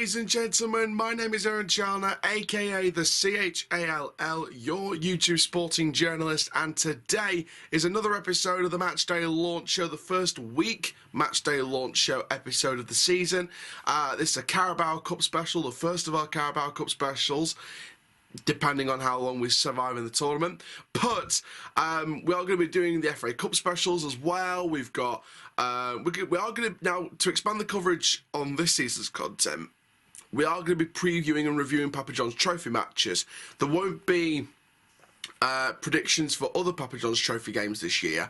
ladies and gentlemen, my name is Aaron Chalner, aka the CHALL, your YouTube sporting journalist, and today is another episode of the Matchday Launch Show, the first week Matchday Launch Show episode of the season. This is a Carabao Cup special, the first of our Carabao Cup specials, depending on how long we survive in the tournament. But we are going to be doing the FA Cup specials as well. We've got we are going to now, to expand the coverage on this season's content, we are going to be previewing and reviewing Papa John's Trophy matches. There won't be predictions for other Papa John's Trophy games this year.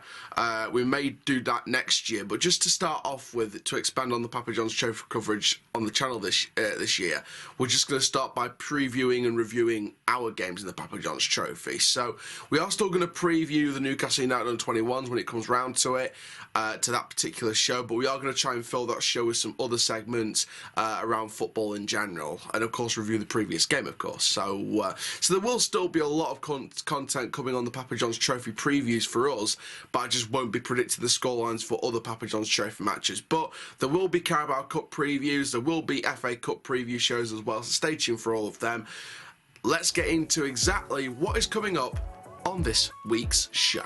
We may do that next year, but just to start off with, to expand on the Papa John's Trophy coverage on the channel this year, we're just going to start by previewing and reviewing our games in the Papa John's Trophy. So we are still going to preview the Newcastle United under-21s when it comes round to it, to that particular show, but we are going to try and fill that show with some other segments around football in general, and of course review the previous game, of course. So there will still be a lot of content coming on the Papa John's Trophy previews for us, but I just won't be predicting the scorelines for other Papa John's Trophy matches. But there will be Carabao Cup previews, there will be FA Cup preview shows as well, so stay tuned for all of them. Let's get into exactly what is coming up on this week's show.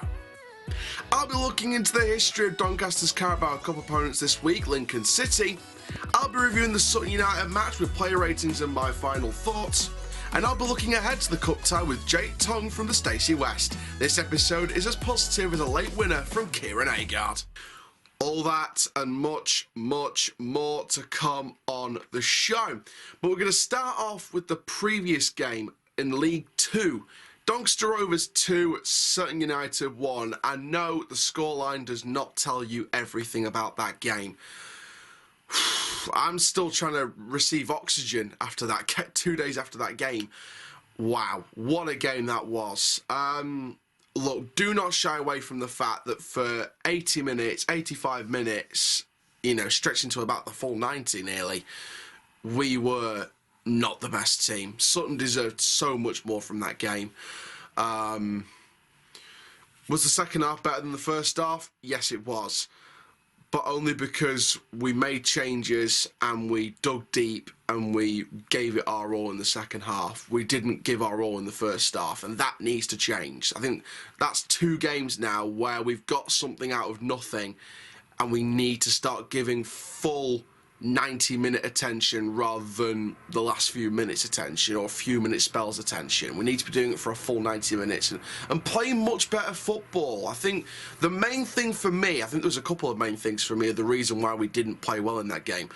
I'll be looking into the history of Doncaster's Carabao Cup opponents this week, Lincoln City. I'll be reviewing the Sutton United match with player ratings and my final thoughts. And I'll be looking ahead to the cup tie with Jake Tong from the Stacey West. This episode is as positive as a late winner from Kieran Agard. All that and much, much more to come on the show. But we're going to start off with the previous game in League 2. Doncaster Rovers 2, Sutton United 1. I know the scoreline does not tell you everything about that game. I'm still trying to receive oxygen after that, 2 days after that game. Wow, what a game that was. Look, do not shy away from the fact that for 80 minutes, 85 minutes, you know, stretching to about the full 90 nearly, we were not the best team. Sutton deserved so much more from that game. Was the second half better than the first half? Yes, it was. But only because we made changes and we dug deep and we gave it our all in the second half. We didn't give our all in the first half, and that needs to change. I think that's 2 games now where we've got something out of nothing and we need to start giving full 90-minute attention rather than the last few minutes attention or a few minute spells attention. We need to be doing it for a full 90 minutes and playing much better football. I think the main thing for me, I think there's a couple of main things for me, the reason why we didn't play well in that game.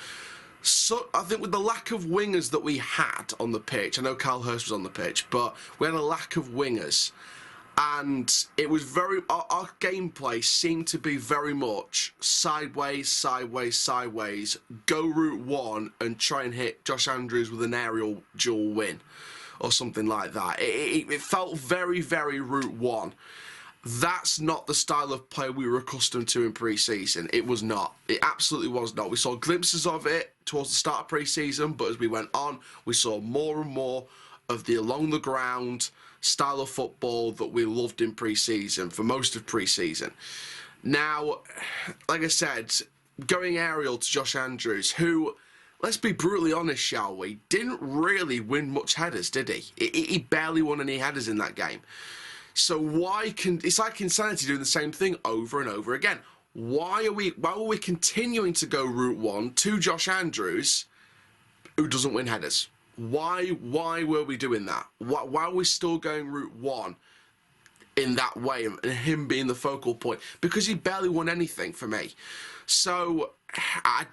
So I think with the lack of wingers that we had on the pitch, I know Carl Hurst was on the pitch, but we had a lack of wingers. And it was our gameplay seemed to be very much sideways, sideways, sideways, go route one and try and hit Josh Andrews with an aerial dual win or something like that. It felt very, very route one. That's not the style of play we were accustomed to in pre-season. It was not. It absolutely was not. We saw glimpses of it towards the start of pre-season, but as we went on, we saw more and more of the along the ground style of football that we loved in pre-season, for most of pre-season. Now, like I said, going aerial to Josh Andrews, who, let's be brutally honest, shall we, didn't really win much headers, did he? He barely won any headers in that game. So it's like insanity doing the same thing over and over again. Why are we continuing to go route one to Josh Andrews, who doesn't win headers? Why were we doing that? Why are we still going route one in that way and him being the focal point? Because he barely won anything for me. So I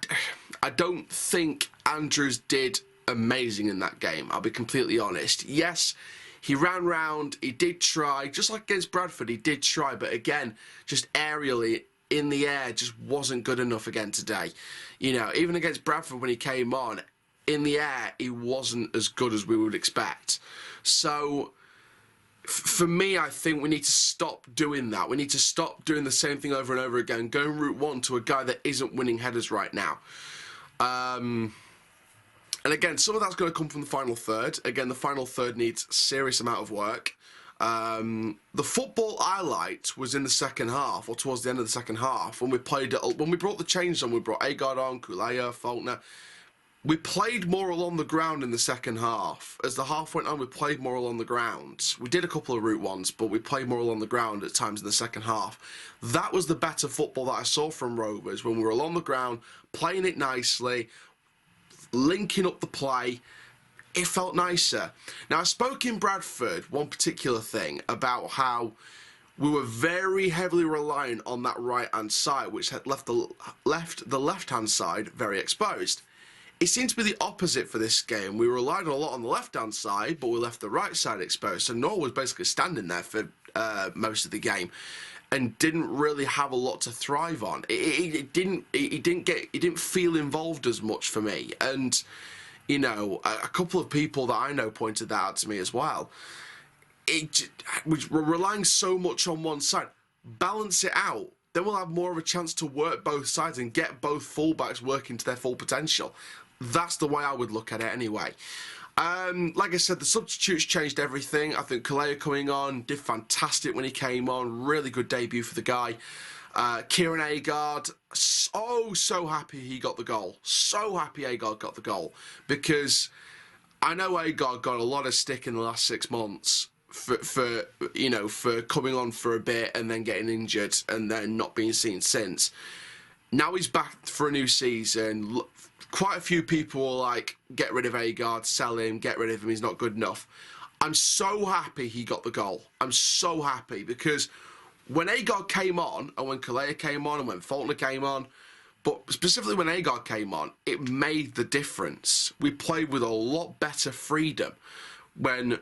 don't think Andrews did amazing in that game. I'll be completely honest. Yes, he ran round, he did try, just like against Bradford, he did try, but again, just aerially in the air just wasn't good enough again today. You know, even against Bradford when he came on, in the air, he wasn't as good as we would expect. So, for me, I think we need to stop doing that. We need to stop doing the same thing over and over again, going route one to a guy that isn't winning headers right now. And again, some of that's going to come from the final third. Again, the final third needs a serious amount of work. The football I liked was in the second half, or towards the end of the second half, when we played it, when we brought the changes on. We brought Agard on, Kulea, Faulkner. we played more along the ground in the second half. As the half went on, we played more along the ground. We did a couple of route ones, but we played more along the ground at times in the second half. That was the better football that I saw from Rovers, when we were along the ground, playing it nicely, linking up the play. It felt nicer. Now, I spoke in Bradford, one particular thing, about how we were very heavily reliant on that right-hand side, which had left the left-hand side very exposed. It seemed to be the opposite for this game. We relied a lot on the left-hand side, but we left the right side exposed. So Noah was basically standing there for most of the game, and didn't really have a lot to thrive on. He didn't feel involved as much for me. And you know, a couple of people that I know pointed that out to me as well. We're relying so much on one side. Balance it out. Then we'll have more of a chance to work both sides and get both fullbacks working to their full potential. That's the way I would look at it anyway. Like I said, the substitutes changed everything. I think Kalea coming on did fantastic when he came on. Really good debut for the guy. Kieran Agard, so happy he got the goal. So happy Agard got the goal. Because I know Agard got a lot of stick in the last 6 months for coming on for a bit and then getting injured and then not being seen since. Now he's back for a new season. Quite a few people were like, get rid of Agard, sell him, get rid of him, he's not good enough. I'm so happy he got the goal. I'm so happy, because when Agard came on, and when Kalea came on, and when Faulkner came on, but specifically when Agard came on, it made the difference. We played with a lot better freedom when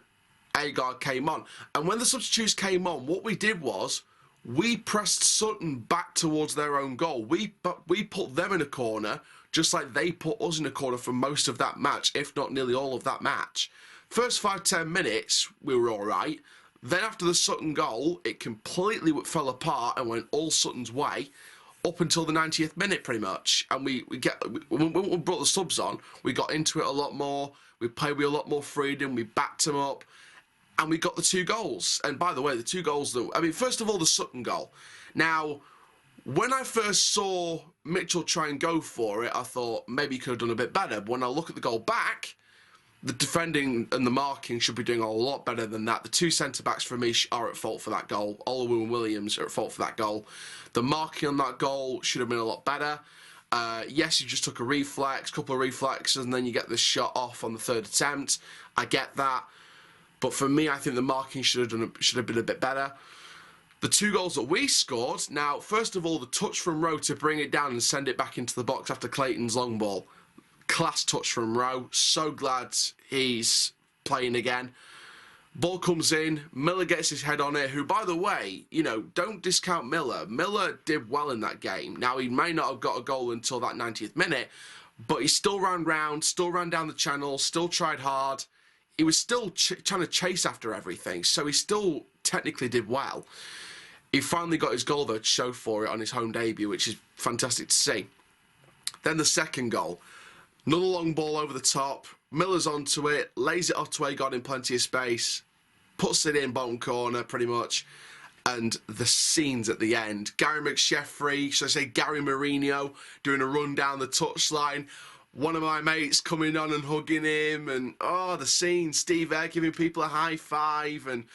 Agard came on. And when the substitutes came on, what we did was, we pressed Sutton back towards their own goal. We put them in a corner, just like they put us in a corner for most of that match, if not nearly all of that match. First 5-10 minutes, we were all right. Then after the Sutton goal, it completely fell apart and went all Sutton's way up until the 90th minute, pretty much. And when we brought the subs on, we got into it a lot more. We played with a lot more freedom. We backed them up. And we got the 2 goals. And by the way, the 2 goals, first of all, the Sutton goal. Now, when I first saw Mitchell try and go for it, I thought maybe he could have done a bit better. But when I look at the goal back, the defending and the marking should be doing a lot better than that. The 2 centre-backs for me are at fault for that goal. Oluwu and Williams are at fault for that goal. The marking on that goal should have been a lot better. Yes, you just took a couple of reflexes, and then you get the shot off on the 3rd attempt. I get that. But for me, I think the marking should have been a bit better. The 2 goals that we scored, now, first of all, the touch from Rowe to bring it down and send it back into the box after Clayton's long ball. Class touch from Rowe. So glad he's playing again. Ball comes in. Miller gets his head on it, who, by the way, don't discount Miller. Miller did well in that game. Now, he may not have got a goal until that 90th minute, but he still ran round, still ran down the channel, still tried hard. He was still trying to chase after everything, so he still technically did well. He finally got his goal, though, to show for it on his home debut, which is fantastic to see. Then the second goal. Another long ball over the top. Miller's onto it, lays it off to Agard in plenty of space, puts it in bottom corner, pretty much. And the scenes at the end. Gary McSheffrey, should I say Gary Mourinho, doing a run down the touchline. One of my mates coming on and hugging him, and the scene, Steve Eyre giving people a high five, and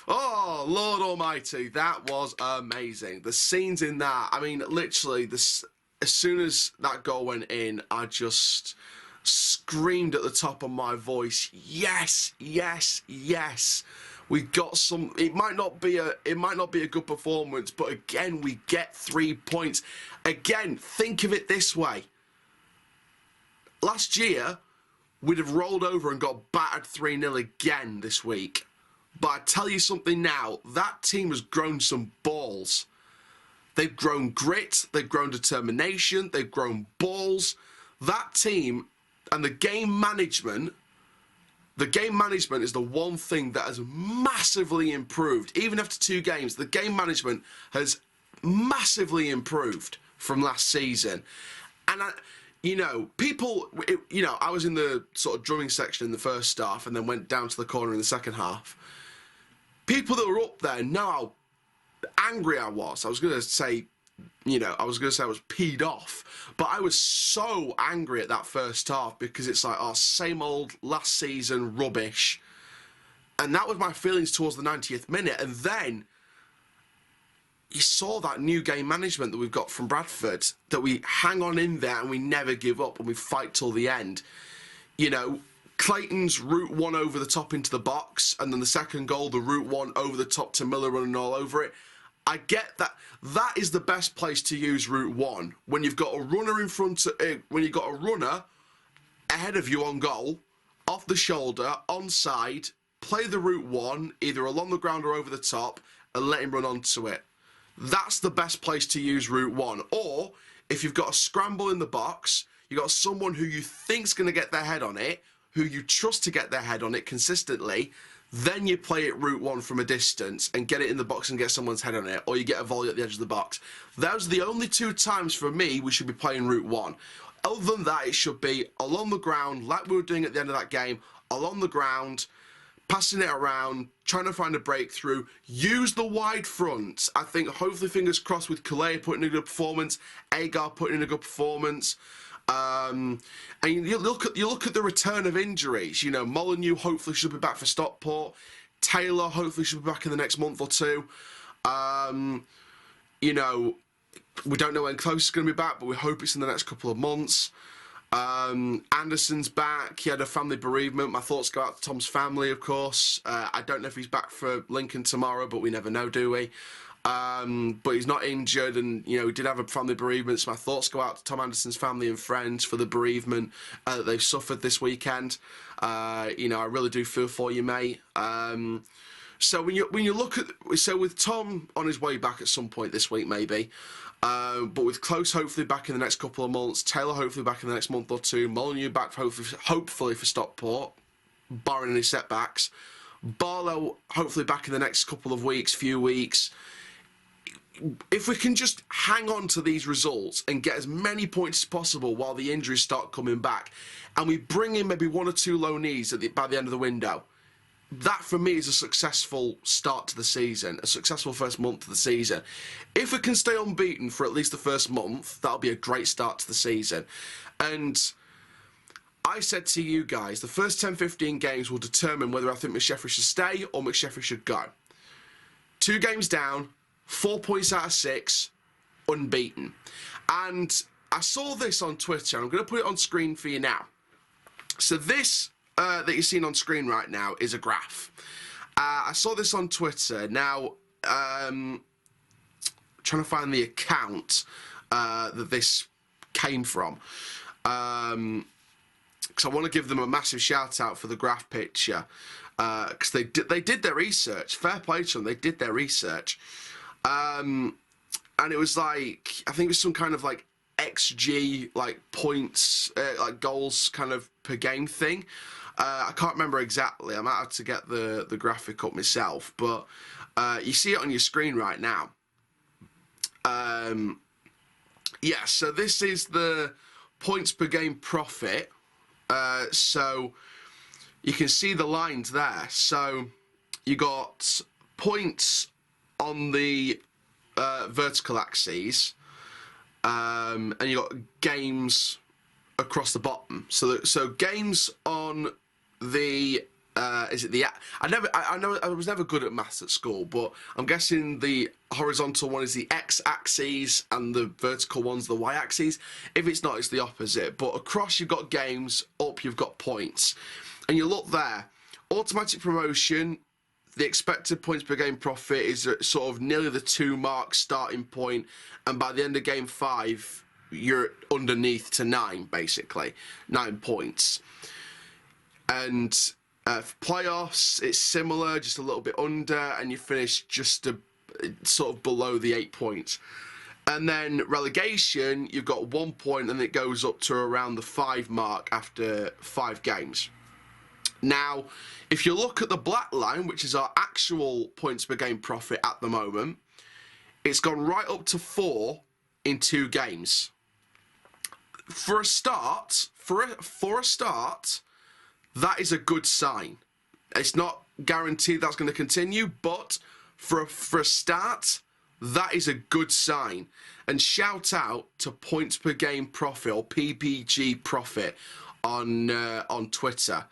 oh, Lord Almighty, that was amazing. The scenes in that, literally, as soon as that goal went in, I just screamed at the top of my voice, yes, yes, yes. We got some. It might not be a good performance, but again, we get 3 points. Again, think of it this way. Last year, we'd have rolled over and got battered 3-0 again this week. But I tell you something now, that team has grown some balls. They've grown grit, they've grown determination, they've grown balls. That team and the game management is the one thing that has massively improved. Even after 2 games, the game management has massively improved from last season. And I was in the sort of drumming section in the first half and then went down to the corner in the second half. People that were up there know how angry I was. I was going to say you know, I was going to say I was peed off, but I was so angry at that first half because it's like, oh, same old last season rubbish. And that was my feelings towards the 90th minute. And then you saw that new game management that we've got from Bradford, that we hang on in there and we never give up and we fight till the end. You know, Clayton's route one over the top into the box, and then the second goal, the route one over the top to Miller running all over it. I get that. That is the best place to use route one, when you've got a runner in front of, when you've got a runner ahead of you on goal, off the shoulder, onside. Play the route one, either along the ground or over the top, and let him run onto it. That's the best place to use route one. Or if you've got a scramble in the box, you've got someone who you think's going to get their head on it, who you trust to get their head on it consistently, then you play it route one from a distance and get it in the box and get someone's head on it, or you get a volley at the edge of the box. Those are the only two times for me we should be playing route one. Other than that, it should be along the ground, like we were doing at the end of that game, along the ground, passing it around, trying to find a breakthrough, use the wide front. I think, hopefully, fingers crossed, with Calais putting in a good performance, Agar putting in a good performance. And you look at the return of injuries. You know, Molyneux hopefully should be back for Stockport. Taylor hopefully should be back in the next month or two. You know, we don't know when Close is going to be back, but we hope it's in the next couple of months. Anderson's back. He had a family bereavement. My thoughts go out to Tom's family, of course. I don't know if he's back for Lincoln tomorrow, but we never know, do we? But he's not injured, and you know, he did have a family bereavement, so my thoughts go out to Tom Anderson's family and friends for the bereavement that they've suffered this weekend. You know, I really do feel for you, mate. So when you look at, so with Tom on his way back at some point this week, maybe, but with Close hopefully back in the next couple of months, Taylor hopefully back in the next month or two, Molyneux back hopefully for Stockport, barring any setbacks, Barlow hopefully back in the next couple of weeks, few weeks. If we can just hang on to these results and get as many points as possible while the injuries start coming back, and we bring in maybe one or two loanees by the end of the window, that for me is a successful start to the season, a successful first month of the season. If we can stay unbeaten for at least the first month, that'll be a great start to the season. And I said to you guys, the first 10-15 games will determine whether I think McSheffrey should stay or McSheffrey should go. 2 games down, 4 points out of 6, unbeaten. And I saw this on Twitter. I'm going to put it on screen for you now. So this that you're seeing on screen right now is a graph. I saw this on Twitter. Now, trying to find the account that this came from. Because I want to give them a massive shout out for the graph picture. Because they did their research. Fair play to them. They did their research. And it was like, I think it was some kind of like XG, like points, like goals kind of per game thing. I can't remember exactly. I might have to get the graphic up myself, but you see it on your screen right now. Yeah, so this is the points per game profit. So you can see the lines there. So you got points on the vertical axes, and you got games across the bottom. So games on the is it the I know I was never good at maths at school, but I'm guessing the horizontal one is the x-axis and the vertical one's the y-axis. If it's not, it's the opposite. But across you've got games, up you've got points, and you look there. Automatic promotion, the expected points per game profit is at sort of nearly the 2 mark starting point, and by the end of game 5 you're underneath to 9, basically 9 points. And for playoffs it's similar, just a little bit under, and you finish just sort of below the 8 points. And then relegation, you've got 1 point, and it goes up to around the 5 mark after 5 games. Now, if you look at the black line, which is our actual points per game profit at the moment, it's gone right up to 4 in 2 games. For a start, that is a good sign. It's not guaranteed that's going to continue, but for a start, That is a good sign. And shout out to Points Per Game Profit, or PPG Profit, on Twitter,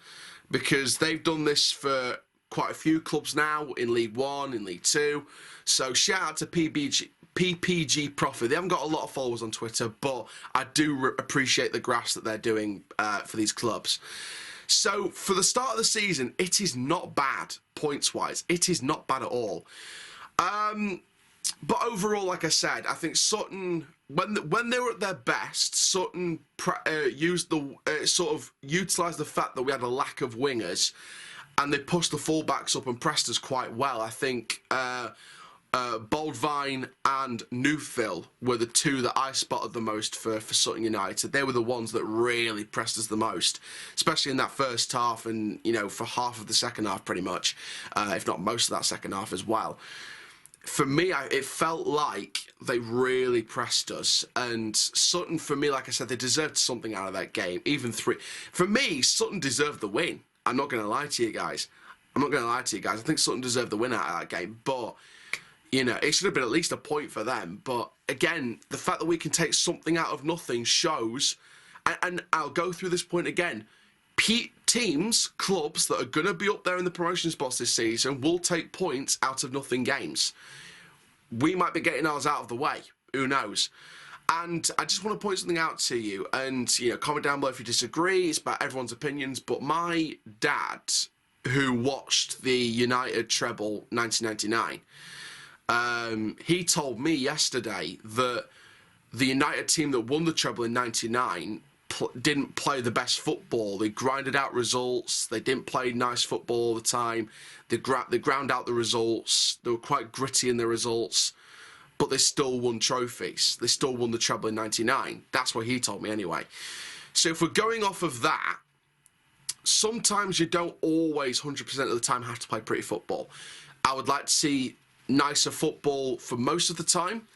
because they've done this for quite a few clubs now in League One, in League Two. So shout out to PPG Profit. They haven't got a lot of followers on Twitter, but I do appreciate the graphs that they're doing for these clubs. So for the start of the season, it is not bad points-wise. It is not bad at all. But overall, like I said, I think Sutton, when they were at their best, Sutton utilised the fact that we had a lack of wingers, and they pushed the fullbacks up and pressed us quite well. I think Boldvine and Newfield were the two that I spotted the most for Sutton United. They were the ones that really pressed us the most, especially in that first half and, you know, for half of the second half pretty much, if not most of that second half as well. For me, it felt like they really pressed us. And Sutton, for me, like I said, they deserved something out of that game. Even three. For me, Sutton deserved the win. I'm not going to lie to you guys. I think Sutton deserved the win out of that game. But, you know, it should have been at least a point for them. But, again, the fact that we can take something out of nothing shows... And I'll go through this point again. Teams, clubs that are going to be up there in the promotion spots this season will take points out of nothing games. We might be getting ours out of the way. Who knows? And I just want to point something out to you. And, you know, comment down below if you disagree. It's about everyone's opinions. But my dad, who watched the United treble 1999, he told me yesterday that the United team that won the treble in 99 didn't play the best football. They grinded out results. They didn't play nice football all the time. They ground out the results. They were quite gritty in the results, but they still won trophies. They still won the treble in 99. That's what he told me anyway. So if we're going off of that, sometimes you don't always 100% of the time have to play pretty football. I would like to see nicer football for most of the time,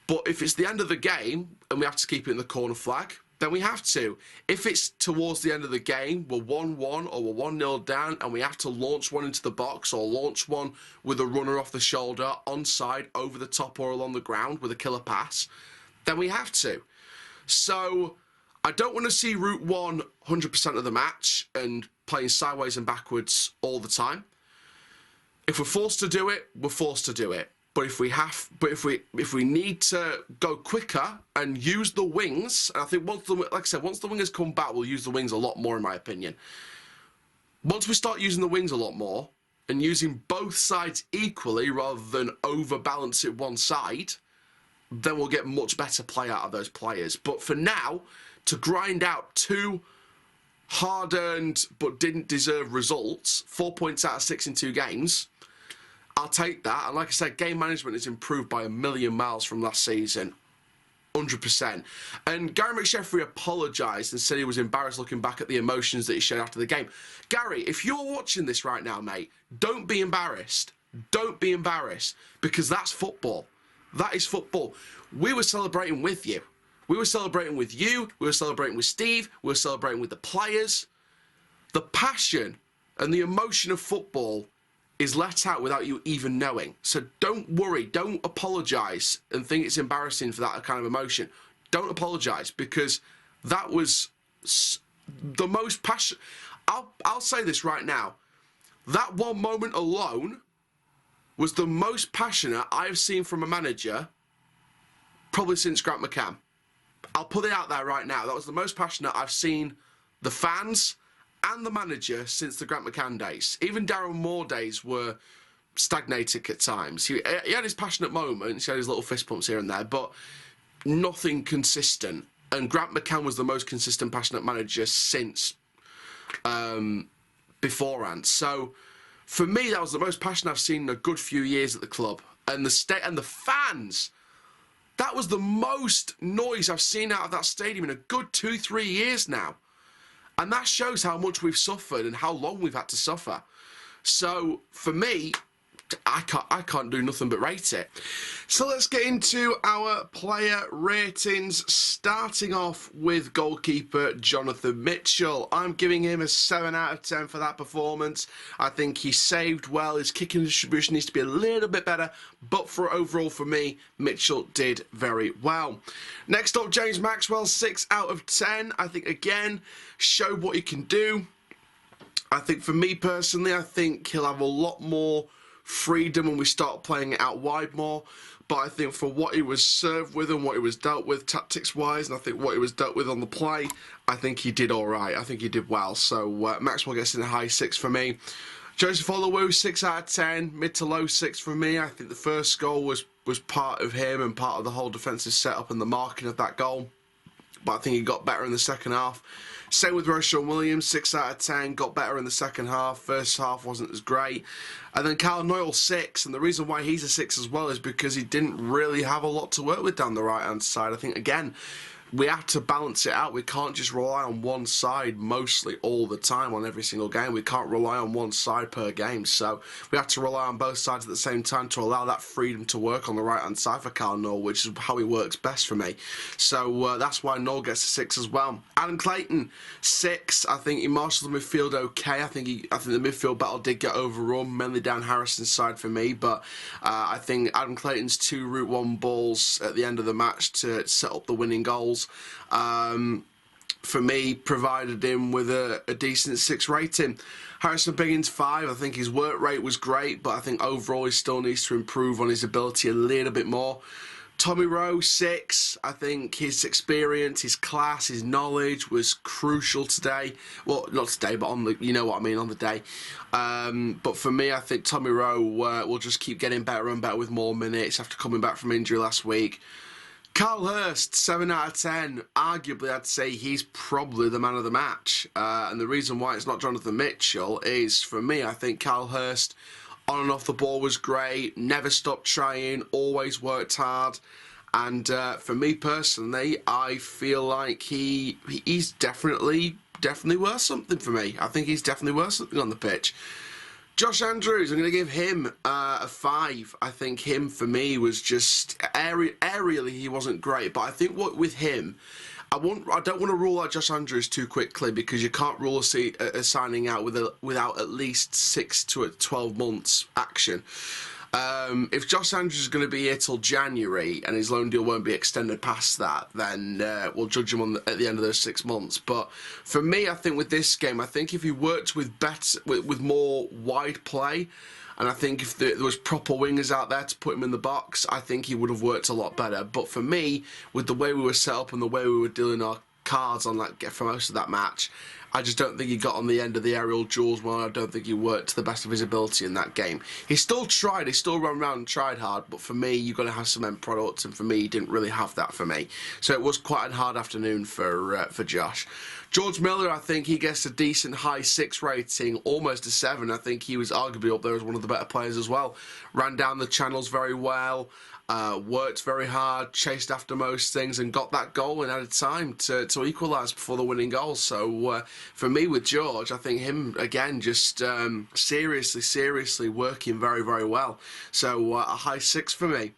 but if it's the end of the game and we have to keep it in the corner flag, then we have to. If it's towards the end of the game, we're 1-1 or we're 1-0 down and we have to launch one into the box or launch one with a runner off the shoulder, onside, over the top or along the ground with a killer pass, then we have to. So I don't want to see route 1 100% of the match and playing sideways and backwards all the time. If we're forced to do it, we're forced to do it. But if we need to go quicker and use the wings, and I think once the wingers come back, we'll use the wings a lot more, in my opinion. Once we start using the wings a lot more and using both sides equally rather than overbalance it one side, then we'll get much better play out of those players. But for now, to grind out two hard-earned but didn't deserve results, 4 points out of 6 in 2 games, I'll take that. And like I said, game management has improved by a million miles from last season. 100%. And Gary McSheffrey apologised and said he was embarrassed looking back at the emotions that he showed after the game. Gary, if you're watching this right now, mate, don't be embarrassed. Don't be embarrassed, because that's football. That is football. We were celebrating with you. We were celebrating with you. We were celebrating with Steve. We were celebrating with the players. The passion and the emotion of football is let out without you even knowing. So don't worry, don't apologise and think it's embarrassing for that kind of emotion. Don't apologise, because that was the most passion. I'll say this right now. That one moment alone was the most passionate I've seen from a manager probably since Grant McCann. I'll put it out there right now. That was the most passionate I've seen the fans and the manager since the Grant McCann days. Even Darren Moore days were stagnated at times. He had his passionate moments, he had his little fist pumps here and there, but nothing consistent. And Grant McCann was the most consistent, passionate manager since beforehand. So for me, that was the most passion I've seen in a good few years at the club. And the fans, that was the most noise I've seen out of that stadium in a good 2-3 years now. And that shows how much we've suffered and how long we've had to suffer. So, for me, I can't do nothing but rate it. So let's get into our player ratings, starting off with goalkeeper Jonathan Mitchell. I'm giving him a 7 out of 10 for that performance. I think he saved well. His kicking distribution needs to be a little bit better, but overall for me, Mitchell did very well. Next up, James Maxwell, 6 out of 10. I think, again, showed what he can do. I think for me personally, I think he'll have a lot more freedom when we start playing it out wide more. But I think for what he was served with and what he was dealt with tactics-wise, and I think what he was dealt with on the play, I think he did all right. I think he did well. So Maxwell gets in the high 6 for me. Joseph Oluwu, 6 out of 10, mid to low 6 for me. I think the first goal was part of him and part of the whole defensive setup and the marking of that goal. But I think he got better in the second half. Same with Roshan Williams, 6 out of 10, got better in the second half. First half wasn't as great. And then Kyle Noyle, 6, and the reason why he's a 6 as well is because he didn't really have a lot to work with down the right-hand side. I think, again, we have to balance it out. We can't just rely on one side mostly all the time on every single game. We can't rely on one side per game. So we have to rely on both sides at the same time to allow that freedom to work on the right-hand side for Kyle Noyle, which is how he works best for me. So that's why Noyle gets a 6 as well. Adam Clayton, 6. I think he marshalled the midfield okay. I think the midfield battle did get overrun, mainly down Harrison's side for me. But I think Adam Clayton's 2 route 1 balls at the end of the match to set up the winning goals, for me, provided him with a decent 6 rating. Harrison Biggins, 5. I think his work rate was great, but I think overall he still needs to improve on his ability a little bit more. Tommy Rowe, 6. I think his experience, his class, his knowledge was crucial today. Well, not today, but on the, you know what I mean, on the day. But for me, I think Tommy Rowe will just keep getting better and better with more minutes after coming back from injury last week. Carl Hurst, 7 out of 10. Arguably, I'd say he's probably the man of the match. And the reason why it's not Jonathan Mitchell is, for me, I think Carl Hurst, on and off the ball, was great. Never stopped trying. Always worked hard. And for me personally, I feel like he's definitely worth something for me. I think he's definitely worth something on the pitch. Josh Andrews, I'm going to give him a 5. I think him, for me, was just... aerially, he wasn't great. But I think with him, I don't want to rule out Josh Andrews too quickly, because you can't rule a signing out without at least 6 to 12 months action. If Josh Andrews is going to be here till January and his loan deal won't be extended past that, then we'll judge him at the end of those 6 months. But for me, I think with this game, I think if he worked with more wide play, and I think if there was proper wingers out there to put him in the box, I think he would have worked a lot better. But for me, with the way we were set up and the way we were dealing our cards on that for most of that match, I just don't think he got on the end of the aerial duels well. I don't think he worked to the best of his ability in that game. He still tried, he still ran around and tried hard, but for me, you've got to have some end products, and for me, he didn't really have that for me. So it was quite a hard afternoon for Josh. George Miller, I think he gets a decent high 6 rating, almost a 7. I think he was arguably up there as one of the better players as well. Ran down the channels very well. Worked very hard, chased after most things, and got that goal and added time to equalise before the winning goal. So for me, with George, I think him, again, just seriously working very, very well. So a high 6 for me.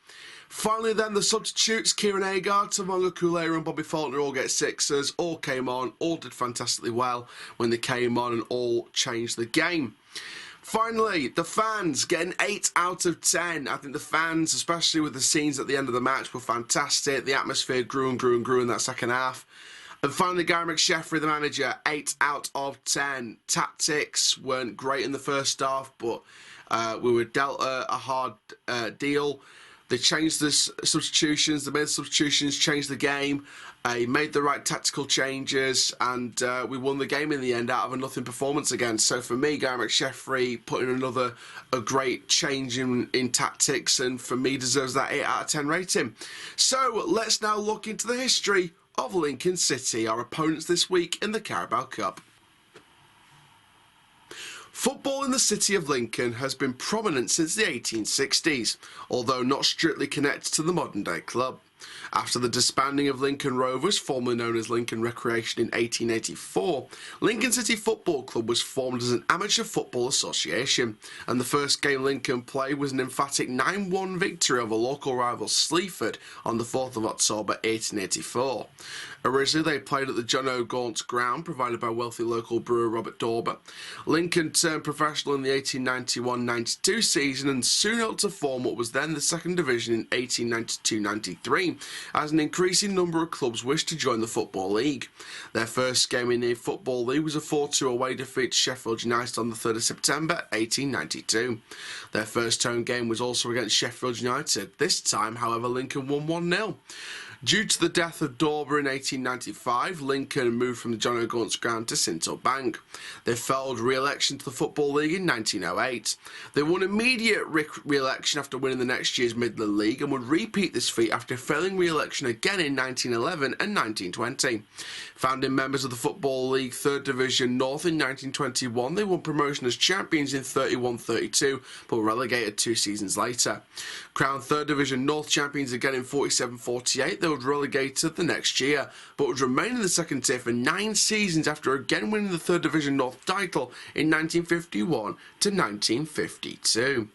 Finally then, the substitutes, Kieran Agard, Tamonga Kulera and Bobby Faulkner all get 6s, all came on, all did fantastically well when they came on and all changed the game. Finally, the fans get an 8 out of 10. I think the fans, especially with the scenes at the end of the match, were fantastic. The atmosphere grew and grew and grew in that second half. And finally, Gary McSheffrey, the manager, 8 out of 10. Tactics weren't great in the first half, but we were dealt a hard deal. They changed the substitutions, they made the substitutions, changed the game. He made the right tactical changes, and we won the game in the end out of a nothing performance again. So for me, Gary McSheffrey put in a great change in tactics, and for me deserves that 8 out of 10 rating. So let's now look into the history of Lincoln City, our opponents this week in the Carabao Cup. Football in the city of Lincoln has been prominent since the 1860s, although not strictly connected to the modern day club. After the disbanding of Lincoln Rovers, formerly known as Lincoln Recreation, in 1884, Lincoln City Football Club was formed as an amateur football association, and the first game Lincoln played was an emphatic 9-1 victory over local rival Sleaford on the 4th of October 1884. Originally, they played at the John O'Gaunt's ground, provided by wealthy local brewer Robert Dauber. Lincoln turned professional in the 1891-92 season and soon helped to form what was then the second division in 1892-93, as an increasing number of clubs wished to join the Football League. Their first game in the Football League was a 4-2 away defeat to Sheffield United on the 3rd of September 1892. Their first home game was also against Sheffield United. This time, however, Lincoln won 1-0. Due to the death of Dauber in 1895, Lincoln moved from the John O'Gaunt's ground to Sintle Bank. They failed re-election to the Football League in 1908. They won immediate re-election after winning the next year's Midland League and would repeat this feat after failing re-election again in 1911 and 1920. Founding members of the Football League 3rd Division North in 1921, they won promotion as champions in 31-32, but were relegated 2 seasons later. Crowned 3rd Division North champions again in 47-48, they were relegated the next year, but would remain in the second tier for 9 seasons after again winning the 3rd Division North title in 1951 to 1952.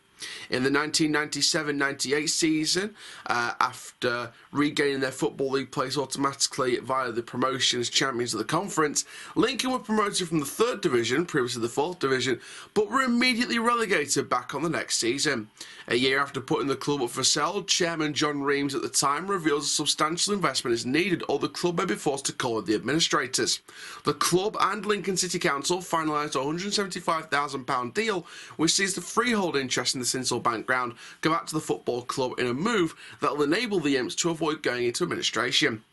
In the 1997-98 season, after regaining their Football League place automatically via the promotion as champions of the conference, Lincoln were promoted from the 3rd Division, previously the 4th Division, but were immediately relegated back on the next season. A year after putting the club up for sale, Chairman John Reams at the time reveals a substantial investment is needed or the club may be forced to call the administrators. The club and Lincoln City Council finalised a £175,000 deal which sees the freehold interest in the Sintle Bank ground go back to the football club in a move that will enable the Imps to avoid going into administration.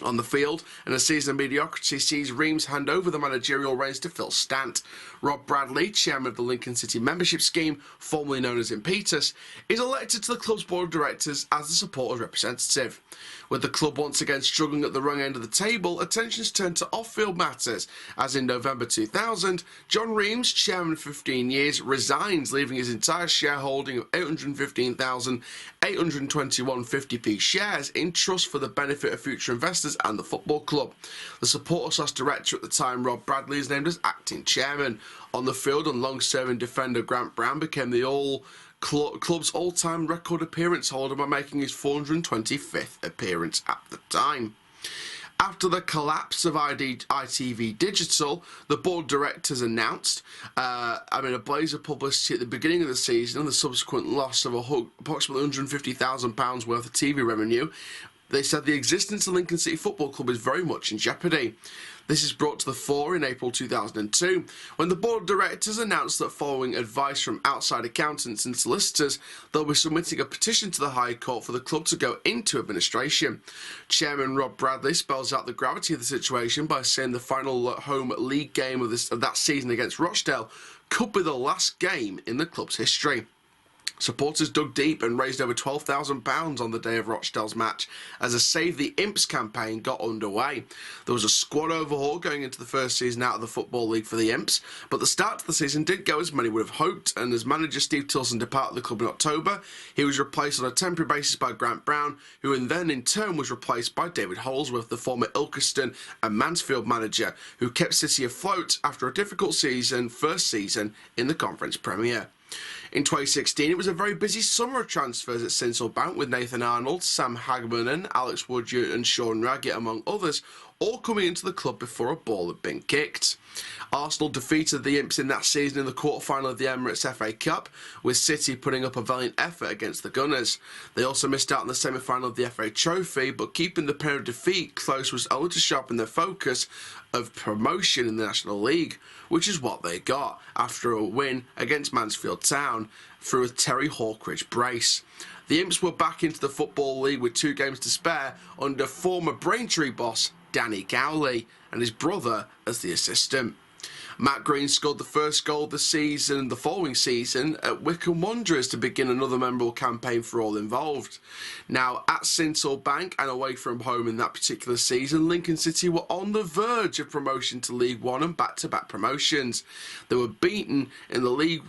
On the field, and a season of mediocrity sees Reams hand over the managerial reins to Phil Stant. Rob Bradley, chairman of the Lincoln City Membership Scheme, formerly known as Impetus, is elected to the club's board of directors as the supporters' representative. With the club once again struggling at the wrong end of the table, attentions turn to off-field matters, as in November 2000, John Reams, chairman for 15 years, resigns, leaving his entire shareholding of 815,821 50p shares in trust for the benefit of future investors and the football club. The supporter/director at the time, Rob Bradley, is named as acting chairman. On the field, and long-serving defender Grant Brown became the club's all-time record appearance holder by making his 425th appearance at the time. After the collapse of ITV Digital, the board of directors announced, amid a blaze of publicity at the beginning of the season and the subsequent loss of approximately £150,000 worth of TV revenue, they said the existence of Lincoln City Football Club is very much in jeopardy. This is brought to the fore in April 2002, when the board of directors announced that following advice from outside accountants and solicitors, they'll be submitting a petition to the High Court for the club to go into administration. Chairman Rob Bradley spells out the gravity of the situation by saying the final home league game of that season against Rochdale could be the last game in the club's history. Supporters dug deep and raised over £12,000 on the day of Rochdale's match as a Save the Imps campaign got underway. There was a squad overhaul going into the first season out of the Football League for the Imps, but the start to the season did go as many would have hoped, and as manager Steve Tilson departed the club in October, he was replaced on a temporary basis by Grant Brown, who then in turn was replaced by David Holsworth, the former Ilkeston and Mansfield manager, who kept City afloat after a difficult first season in the Conference Premier. In 2016, it was a very busy summer of transfers at Sintle Bank, with Nathan Arnold, Sam Hagman, Alex Woodgate and Sean Raggett, among others, all coming into the club before a ball had been kicked. Arsenal defeated the Imps in that season in the quarter-final of the Emirates FA Cup, with City putting up a valiant effort against the Gunners. They also missed out on the semi-final of the FA Trophy, but keeping the pair of defeat close was only to sharpen their focus of promotion in the National League, which is what they got after a win against Mansfield Town through a Terry Hawkridge brace. The Imps were back into the Football League with 2 games to spare under former Braintree boss Danny Cowley and his brother as the assistant. Matt Green scored the first goal of the following season at Wycombe Wanderers to begin another memorable campaign for all involved. Now, at Sintle Bank and away from home in that particular season, Lincoln City were on the verge of promotion to League One and back-to-back promotions. They were beaten in the League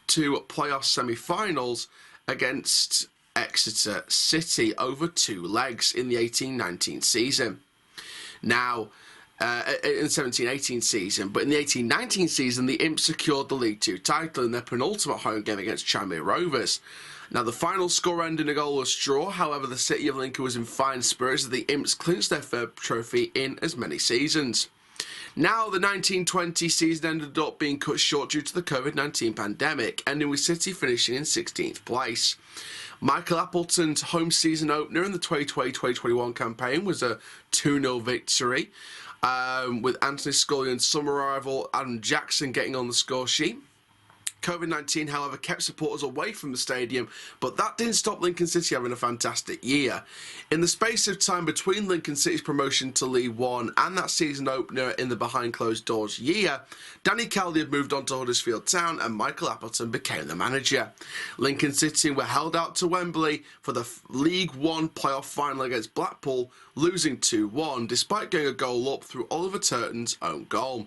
Two playoff semi-finals against Exeter City over 2 legs in the 18-19 season. Now, in the 17-18 season, but in the 18-19 season, the Imps secured the League Two title in their penultimate home game against Tranmere Rovers. Now, the final score ended in a goalless draw. However, the City of Lincoln was in fine spirits as the Imps clinched their third trophy in as many seasons. Now, the 1920 season ended up being cut short due to the COVID-19 pandemic, ending with City finishing in 16th place. Michael Appleton's home season opener in the 2020-2021 campaign was a 2-0 victory, with Anthony Scully and summer rival Adam Jackson getting on the score sheet. COVID-19, however, kept supporters away from the stadium, but that didn't stop Lincoln City having a fantastic year. In the space of time between Lincoln City's promotion to League One and that season opener in the behind closed doors year, Danny Caldy had moved on to Huddersfield Town and Michael Appleton became the manager. Lincoln City were held out to Wembley for the League One playoff final against Blackpool, losing 2-1 despite going a goal up through Oliver Turton's own goal.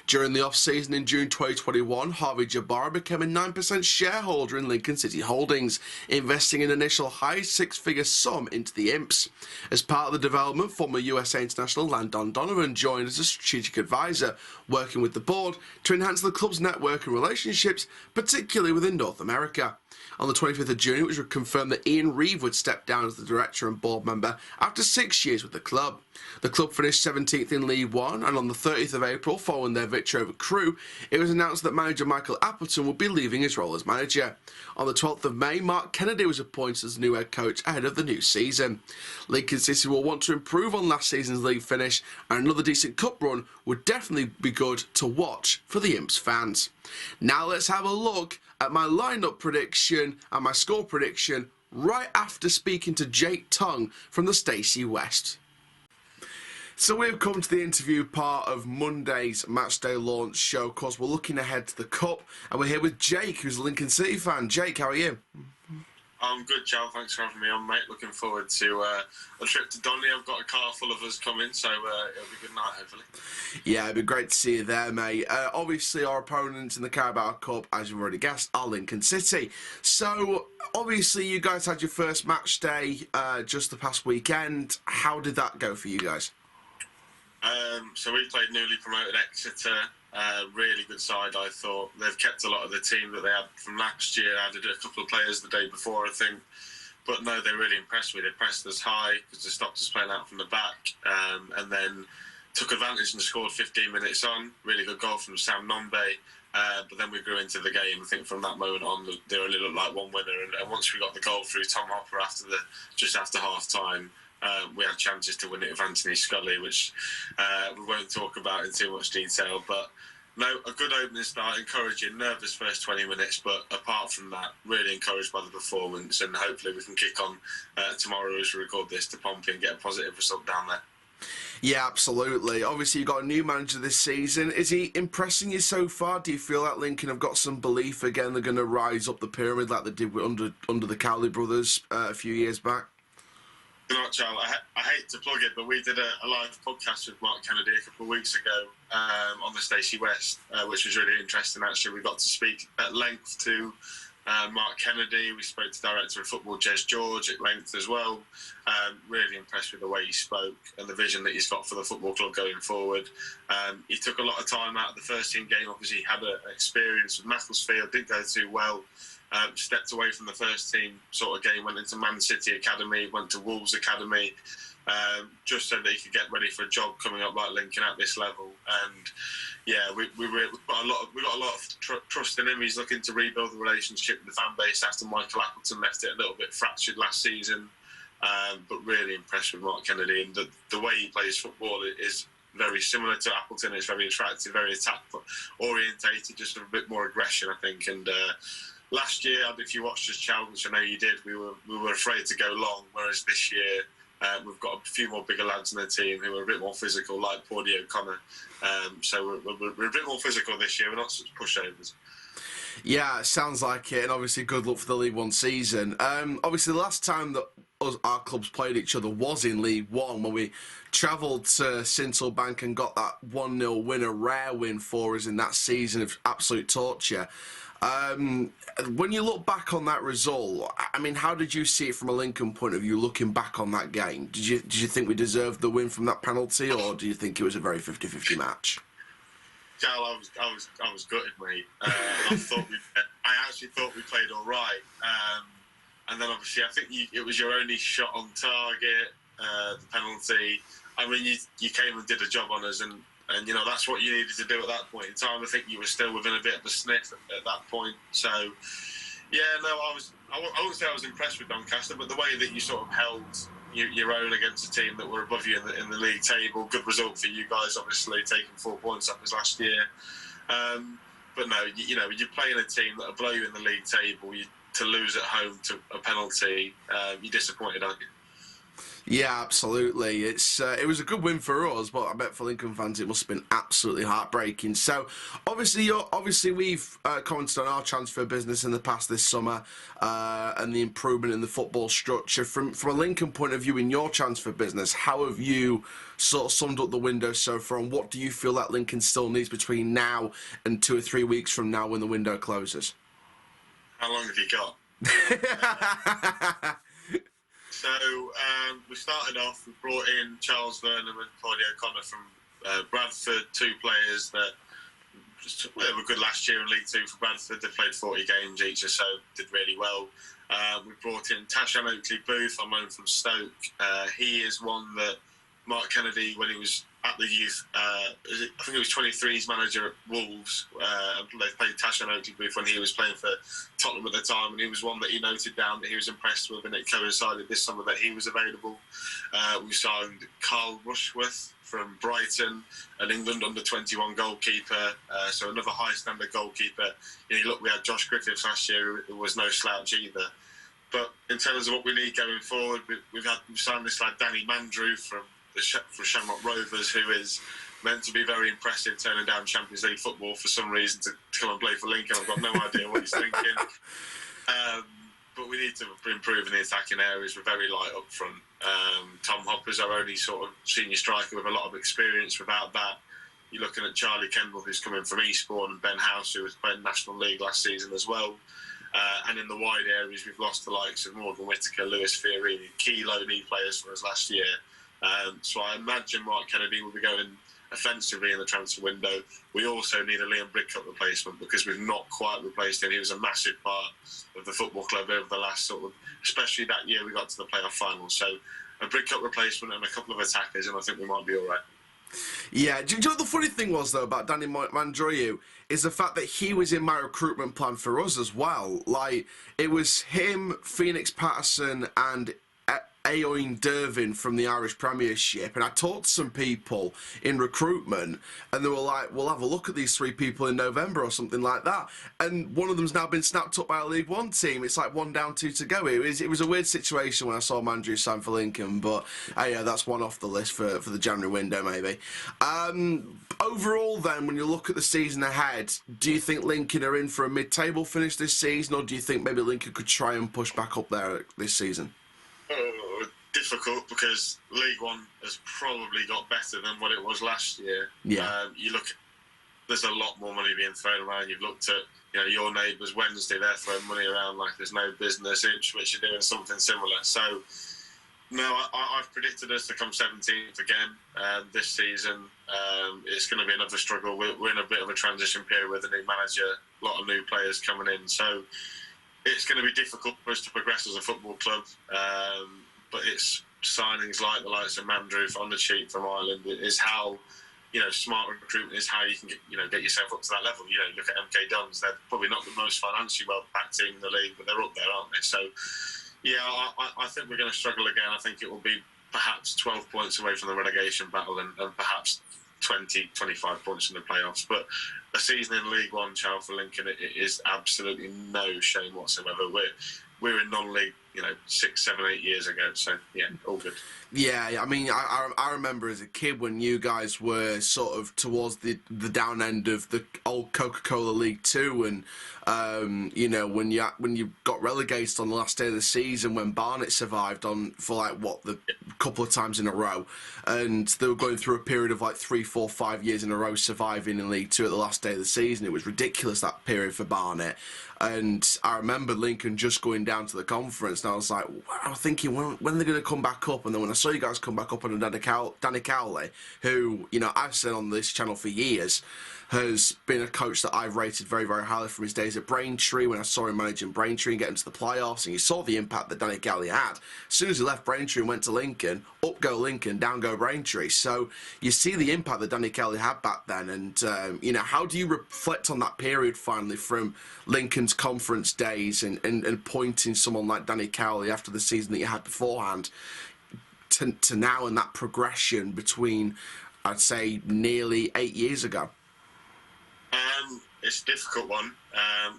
During the off-season in June 2021, Harvey Jabara became a 9% shareholder in Lincoln City Holdings, investing an initial high six-figure sum into the Imps. As part of the development, former USA international Landon Donovan joined as a strategic advisor, working with the board to enhance the club's network and relationships, particularly within North America. On the 25th of June, it was confirmed that Ian Reeve would step down as the director and board member after 6 years with the club. The club finished 17th in League One, and on the 30th of April, following their victory over Crewe, it was announced that manager Michael Appleton would be leaving his role as manager. On the 12th of May, Mark Kennedy was appointed as the new head coach ahead of the new season. Lincoln City will want to improve on last season's league finish, and another decent cup run would definitely be good to watch for the Imps fans. Now let's have a look at my lineup prediction and my score prediction right after speaking to Jake Tongue from the Stacey West. So we've come to the interview part of Monday's Matchday Launch Show. Of course, we're looking ahead to the Cup, and we're here with Jake, who's a Lincoln City fan. Jake, how are you? I'm good, Joe. Thanks for having me on, mate. Looking forward to a trip to Donley. I've got a car full of us coming, so it'll be a good night, hopefully. Yeah, it'd be great to see you there, mate. Obviously, our opponents in the Carabao Cup, as you've already guessed, are Lincoln City. So, obviously, you guys had your first match day just the past weekend. How did that go for you guys? So we played newly promoted Exeter. Really good side, I thought. They've kept a lot of the team that they had from last year. Added a couple of players the day before, I think. But no, they really impressed me. They pressed us high because they stopped us playing out from the back. And then took advantage and scored 15 minutes on. Really good goal from Sam Nombe. But then we grew into the game. I think from that moment on, they only looked like one winner. And once we got the goal through Tom Hopper just after half time, we had chances to win it with Anthony Scully, which we won't talk about in too much detail. But no, a good opening start, encouraging, nervous first 20 minutes. But apart from that, really encouraged by the performance. And hopefully we can kick on tomorrow as we record this to Pompey and get a positive result down there. Yeah, absolutely. Obviously, you've got a new manager this season. Is he impressing you so far? Do you feel like Lincoln have got some belief again they're going to rise up the pyramid like they did under the Cowley brothers a few years back? You know what, Charles, I hate to plug it, but we did a live podcast with Mark Kennedy a couple of weeks ago on the Stacey West, which was really interesting, actually. We got to speak at length to Mark Kennedy. We spoke to Director of Football Jez George at length as well. Really impressed with the way he spoke and the vision that he's got for the football club going forward. He took a lot of time out of the first team game. Obviously, he had an experience with Macclesfield, didn't go too well. Stepped away from the first team sort of game, went into Man City Academy, went to Wolves Academy, just so that he could get ready for a job coming up like Lincoln at this level. And yeah, we got a lot of trust in him. He's looking to rebuild the relationship with the fan base after Michael Appleton left it a little bit fractured last season. But really impressed with Mark Kennedy, and the way he plays football is very similar to Appleton. It's very attractive, very attack orientated, just a bit more aggression, I think. And last year, if you watched his challenge, I know you did, we were afraid to go long, whereas this year we've got a few more bigger lads in the team who are a bit more physical, like Pordy O'Connor. So we're a bit more physical this year. We're not such pushovers. Yeah, it sounds like it, and obviously good luck for the League One season. Obviously, the last time that our clubs played each other was in League One, when we travelled to Sintelbank and got that 1-0 win, a rare win for us in that season of absolute torture. When you look back on that result, I mean, how did you see it from a Lincoln point of view? Looking back on that game, did you think we deserved the win from that penalty, or do you think it was a very 50-50 match? Cal, I was gutted, mate. I actually thought we played all right, and then obviously I think it was your only shot on target, the penalty. I mean, you came and did a job on us, and you know that's what you needed to do at that point in time. I think you were still within a bit of a sniff at that point. So, yeah, no, I wouldn't say I was impressed with Doncaster, but the way that you sort of held your own against a team that were above you in the league table, good result for you guys, obviously taking 4 points off us last year. But no, you know, you're playing a team that are below you in the league table. To lose at home to a penalty, you're disappointed, aren't you? Yeah, absolutely. It was a good win for us, but I bet for Lincoln fans it must have been absolutely heartbreaking. So, obviously we've commented on our transfer business in the past this summer and the improvement in the football structure. From a Lincoln point of view, in your transfer business, how have you sort of summed up the window so far, and what do you feel that Lincoln still needs between now and 2 or 3 weeks from now when the window closes? How long have you got? So we started off, we brought in Charles Vernon and Claudio O'Connor from Bradford, 2 players that were good last year in League 2 for Bradford. They played 40 games each or so, did really well. We brought in Tashan Oakley-Booth on loan from Stoke. He is one that Mark Kennedy, when he was at the youth, I think it was 23's manager at Wolves. They played Tashan Oakley-Booth when he was playing for Tottenham at the time, and he was one that he noted down that he was impressed with, and it coincided this summer that he was available. We signed Carl Rushworth from Brighton, an England under-21 goalkeeper, so another high-standard goalkeeper. You know, look, we had Josh Griffiths last year, who was no slouch either. But in terms of what we need going forward, we've signed this lad Danny Mandrew from Shamrock Rovers, who is meant to be very impressive, turning down Champions League football for some reason to come and play for Lincoln. I've got no idea what he's thinking. But we need to improve in the attacking areas. We're very light up front. Tom Hopper's our only sort of senior striker with a lot of experience. Without that, you're looking at Charlie Kendall, who's coming from Eastbourne, and Ben House, who was playing National League last season as well. And in the wide areas, we've lost the likes of Morgan Whittaker, Lewis Fiorini, key low-knee players for us last year. So I imagine Mark Kennedy will be going offensively in the transfer window. We also need a Liam Bridcup replacement because we've not quite replaced him. He was a massive part of the football club over the last sort of, especially that year we got to the playoff final. So a Bridcup replacement and a couple of attackers, and I think we might be all right. Yeah, do you know what the funny thing was, though, about Danny Mandrew is the fact that he was in my recruitment plan for us as well. Like, it was him, Phoenix Patterson, and Eoin Dervin from the Irish Premiership, and I talked to some people in recruitment, and they were like, we'll have a look at these 3 people in November or something like that, and one of them's now been snapped up by a League One team. It's like 1 down, 2 to go. It was a weird situation when I saw Mandrew sign for Lincoln, but yeah, that's one off the list for the January window maybe. Overall then, when you look at the season ahead, do you think Lincoln are in for a mid-table finish this season, or do you think maybe Lincoln could try and push back up there this season? Difficult, because League One has probably got better than what it was last year. Yeah. You look, there's a lot more money being thrown around. You've looked at, you know, your neighbours Wednesday, they're throwing money around like there's no business. Ipswich are doing something similar. So, no, I've predicted us to come 17th again this season. It's going to be another struggle. We're in a bit of a transition period with a new manager, a lot of new players coming in. So it's going to be difficult for us to progress as a football club. But it's signings like the likes of Mandrew on the cheap from Ireland is how, you know, smart recruitment is how you can get yourself up to that level. You know, look at MK Dons, they're probably not the most financially well-backed team in the league, but they're up there, aren't they? So, yeah, I think we're going to struggle again. I think it will be perhaps 12 points away from the relegation battle and perhaps 20, 25 points in the playoffs. But a season in League One, Charles, for Lincoln, it is absolutely no shame whatsoever. We're in non-league 6, 7, 8 years ago. So yeah, all good. Yeah, I mean, I remember as a kid when you guys were sort of towards the down end of the old Coca-Cola League 2, and when you got relegated on the last day of the season when Barnet survived for the couple of times in a row, and they were going through a period of 3, 4, 5 years in a row surviving in League 2 at the last day of the season. It was ridiculous, that period for Barnet. And I remember Lincoln just going down to the conference, and I was like, I was thinking, when they're going to come back up? And then when I saw you guys come back up under Danny Cowley, who, I've said on this channel for years, has been a coach that I've rated very, very highly from his days at Braintree, when I saw him managing Braintree and getting to the playoffs, and you saw the impact that Danny Cowley had. As soon as he left Braintree and went to Lincoln, up go Lincoln, down go Braintree. So you see the impact that Danny Cowley had back then, and, how do you reflect on that period finally from Lincoln's conference days and pointing someone like Danny Cowley after the season that you had beforehand to now, and that progression between, I'd say, nearly 8 years ago? It's a difficult one.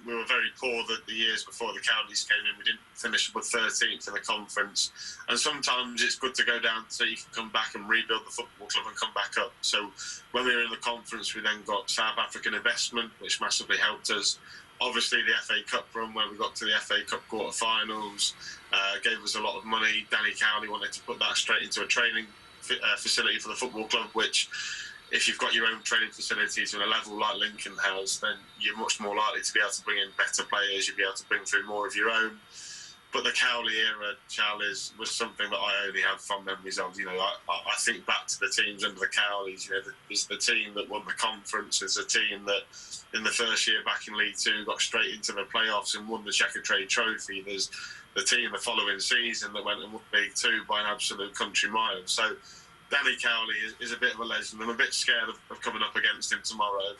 We were very poor the years before the Cowleys came in. We didn't finish with 13th in the conference. And sometimes it's good to go down so you can come back and rebuild the football club and come back up. So when we were in the conference, we then got South African investment, which massively helped us. Obviously, the FA Cup run, where we got to the FA Cup quarter-finals, gave us a lot of money. Danny Cowley wanted to put that straight into a training facility for the football club, which, if you've got your own training facilities on a level like Lincoln has, then you're much more likely to be able to bring in better players. You'll be able to bring through more of your own. But the Cowley era, Charles, was something that I only have fond memories of. I think back to the teams under the Cowleys. There's the team that won the conference. There's a team that, in the first year back in League 2, got straight into the playoffs and won the Checkatrade Trophy. There's the team the following season that went and won League 2 by an absolute country mile. So Danny Cowley is a bit of a legend. I'm a bit scared of coming up against him tomorrow,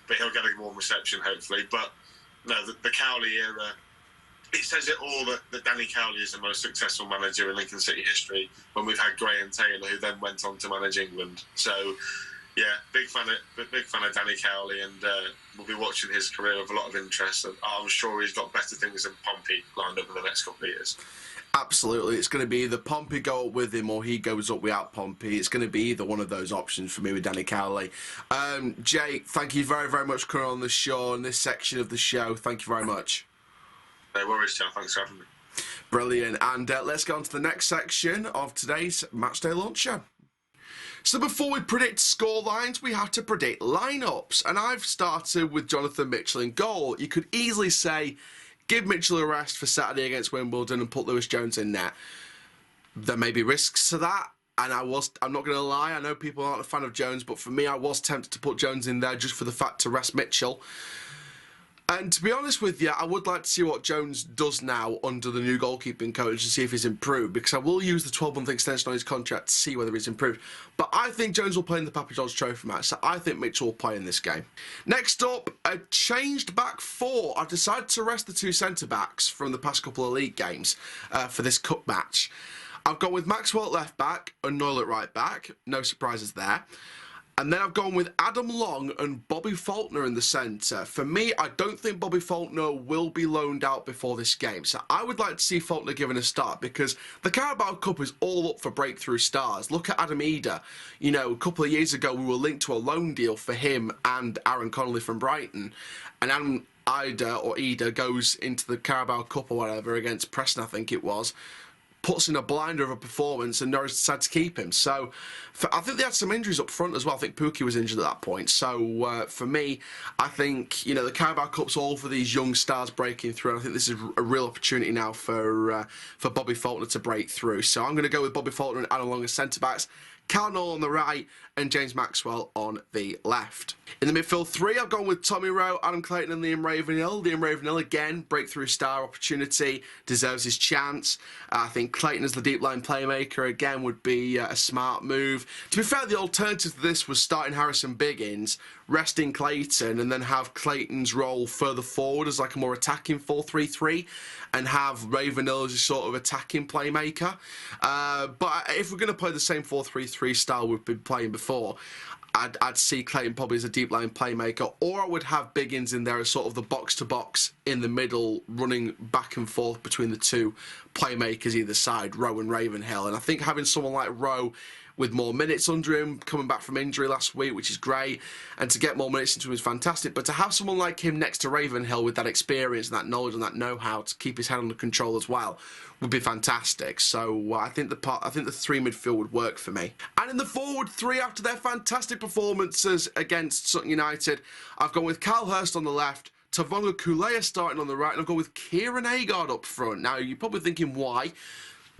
but he'll get a warm reception, hopefully. But no, the Cowley era, it says it all that Danny Cowley is the most successful manager in Lincoln City history, when we've had Graham Taylor, who then went on to manage England. So, yeah, big fan of Danny Cowley, and we'll be watching his career with a lot of interest. And I'm sure he's got better things than Pompey lined up in the next couple of years. Absolutely. It's going to be either Pompey go up with him or he goes up without Pompey. It's going to be either one of those options for me with Danny Cowley. Jake, thank you very, very much for coming on the show, in this section of the show. Thank you very much. No worries, John. Thanks for having me. Brilliant. And let's go on to the next section of today's Matchday Launch Show. So before we predict score lines, we have to predict lineups. And I've started with Jonathan Mitchell in goal. You could easily say, give Mitchell a rest for Saturday against Wimbledon and put Lewis Jones in net. There may be risks to that, and I'm not going to lie, I know people aren't a fan of Jones, but for me, I was tempted to put Jones in there just for the fact to rest Mitchell. And to be honest with you, I would like to see what Jones does now under the new goalkeeping coach to see if he's improved, because I will use the 12-month extension on his contract to see whether he's improved. But I think Jones will play in the Papa John's Trophy match, so I think Mitchell will play in this game. Next up, a changed back four. I've decided to rest the two centre-backs from the past couple of league games for this cup match. I've gone with Maxwell at left back and Noel at right back. No surprises there. And then I've gone with Adam Long and Bobby Faulkner in the centre. For me, I don't think Bobby Faulkner will be loaned out before this game. So I would like to see Faulkner given a start, because the Carabao Cup is all up for breakthrough stars. Look at Adam Eder. A couple of years ago, we were linked to a loan deal for him and Aaron Connolly from Brighton. And Adam Eder goes into the Carabao Cup or whatever against Preston, I think it was, puts in a blinder of a performance, and Norwich decided to keep him. So I think they had some injuries up front as well. I think Pookie was injured at that point. So for me, I think, the Carabao Cup's all for these young stars breaking through. And I think this is a real opportunity now for Bobby Faulkner to break through. So I'm going to go with Bobby Faulkner and Adam Long as centre-backs, Cal Noel on the right, and James Maxwell on the left. In the midfield three, I've gone with Tommy Rowe, Adam Clayton and Liam Ravenhill. Liam Ravenhill, again, breakthrough star opportunity, deserves his chance. I think Clayton as the deep line playmaker, again, would be a smart move. To be fair, the alternative to this was starting Harrison Biggins, resting Clayton, and then have Clayton's role further forward as like a more attacking 4-3-3, and have Ravenhill as a sort of attacking playmaker. But if we're going to play the same 4-3-3 style we've been playing before, I'd see Clayton probably as a deep line playmaker, or I would have Biggins in there as sort of the box-to-box in the middle, running back and forth between the two playmakers either side, Rowe and Ravenhill. And I think having someone like Rowe with more minutes under him, coming back from injury last week, which is great, and to get more minutes into him is fantastic. But to have someone like him next to Ravenhill with that experience and that knowledge and that know-how to keep his head under control as well would be fantastic. So I think the three midfield would work for me. And in the forward three, after their fantastic performances against Sutton United, I've gone with Carl Hurst on the left, Tavonga Kulea starting on the right, and I've gone with Kieran Agard up front. Now, you're probably thinking, why?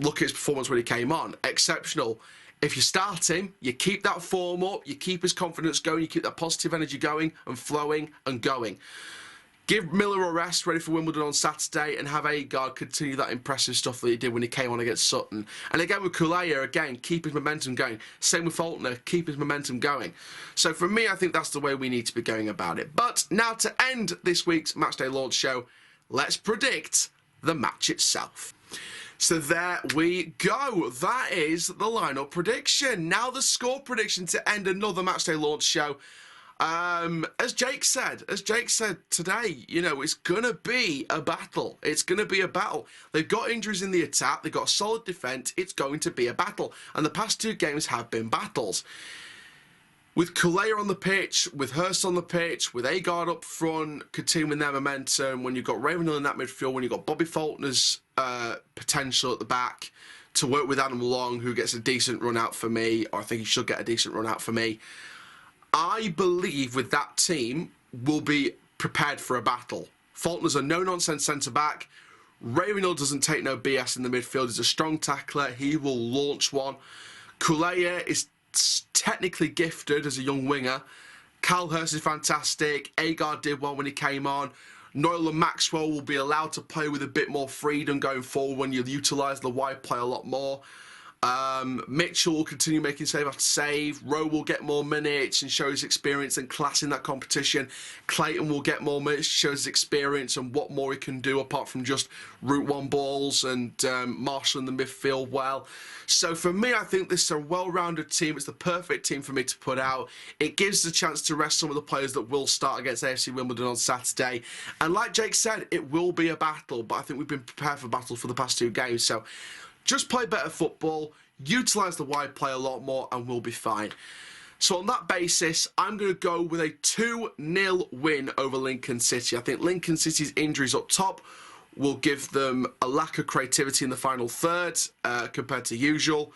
Look at his performance when he came on. Exceptional. If you start him, you keep that form up, you keep his confidence going, you keep that positive energy going and flowing and going. Give Miller a rest, ready for Wimbledon on Saturday, and have Agard continue that impressive stuff that he did when he came on against Sutton. And again with Kulea, again, keep his momentum going. Same with Faulkner, keep his momentum going. So for me, I think that's the way we need to be going about it. But now to end this week's Matchday Launch Show, let's predict the match itself. So there we go. That is the lineup prediction. Now the score prediction to end another Matchday Launch Show. As Jake said today, you know, it's going to be a battle. It's going to be a battle. They've got injuries in the attack. They've got a solid defence. It's going to be a battle. And the past two games have been battles. With Kulea on the pitch, with Hurst on the pitch, with Agard up front, continuing their momentum, when you've got Ravenhill in that midfield, when you've got Bobby Faulkner's potential at the back to work with Adam Long, who gets a decent run out for me, or I think he should get a decent run out for me, I believe with that team, we'll be prepared for a battle. Faulkner's a no-nonsense centre-back. Ravenhill doesn't take no BS in the midfield. He's a strong tackler. He will launch one. Kulea is technically gifted as a young winger. Carl Hurst is fantastic. Agard did well when he came on. Noel and Maxwell will be allowed to play with a bit more freedom going forward when you utilise the wide play a lot more. Mitchell will continue making save after save. Rowe will get more minutes and show his experience and class in that competition. Clayton will get more minutes, show his experience and what more he can do apart from just route one balls and marshalling the midfield well. So for me, I think this is a well-rounded team. It's the perfect team for me to put out. It gives the chance to rest some of the players that will start against AFC Wimbledon on Saturday. And like Jake said, it will be a battle, but I think we've been prepared for battle for the past two games. So just play better football, utilise the wide play a lot more, and we'll be fine. So on that basis, I'm going to go with a 2-0 win over Lincoln City. I think Lincoln City's injuries up top will give them a lack of creativity in the final third compared to usual.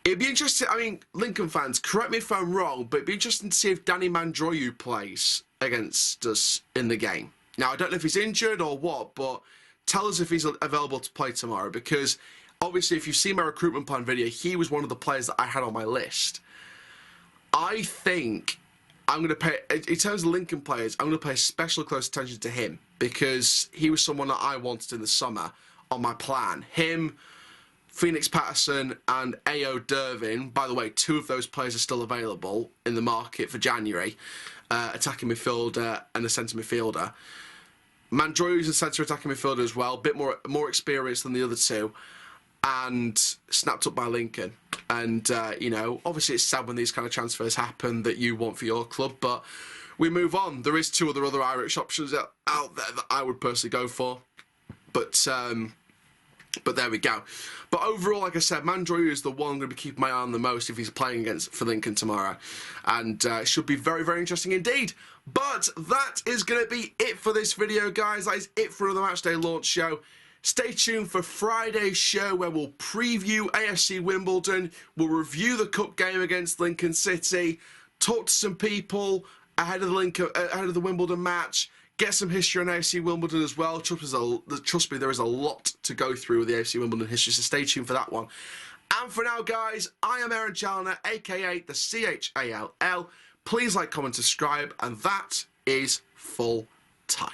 It'd be interesting, I mean, Lincoln fans, correct me if I'm wrong, but it'd be interesting to see if Danny Mandroyu plays against us in the game. Now, I don't know if he's injured or what, but tell us if he's available to play tomorrow, because obviously, if you've seen my recruitment plan video, he was one of the players that I had on my list. I think I'm going to pay, in terms of Lincoln players, I'm going to pay special close attention to him because he was someone that I wanted in the summer on my plan. Him, Phoenix Patterson, and A.O. Dervin. By the way, two of those players are still available in the market for January. Attacking midfielder and a centre midfielder. Mandroyu's a centre attacking midfielder as well, a bit more experienced than the other two. And snapped up by Lincoln. And, you know, obviously it's sad when these kind of transfers happen that you want for your club, but we move on. There is two other Irish options out there that I would personally go for. But there we go. But overall, like I said, Mandroyu is the one I'm going to be keeping my eye on the most if he's playing for Lincoln tomorrow. And it should be very, very interesting indeed. But that is going to be it for this video, guys. That is it for another Matchday Launch Show. Stay tuned for Friday's show where we'll preview AFC Wimbledon, we'll review the cup game against Lincoln City, talk to some people ahead of the Wimbledon match, get some history on AFC Wimbledon as well. Trust me, there is a lot to go through with the AFC Wimbledon history, so stay tuned for that one. And for now, guys, I am Aaron Challoner, aka the CHALL. Please like, comment, subscribe, and that is full time.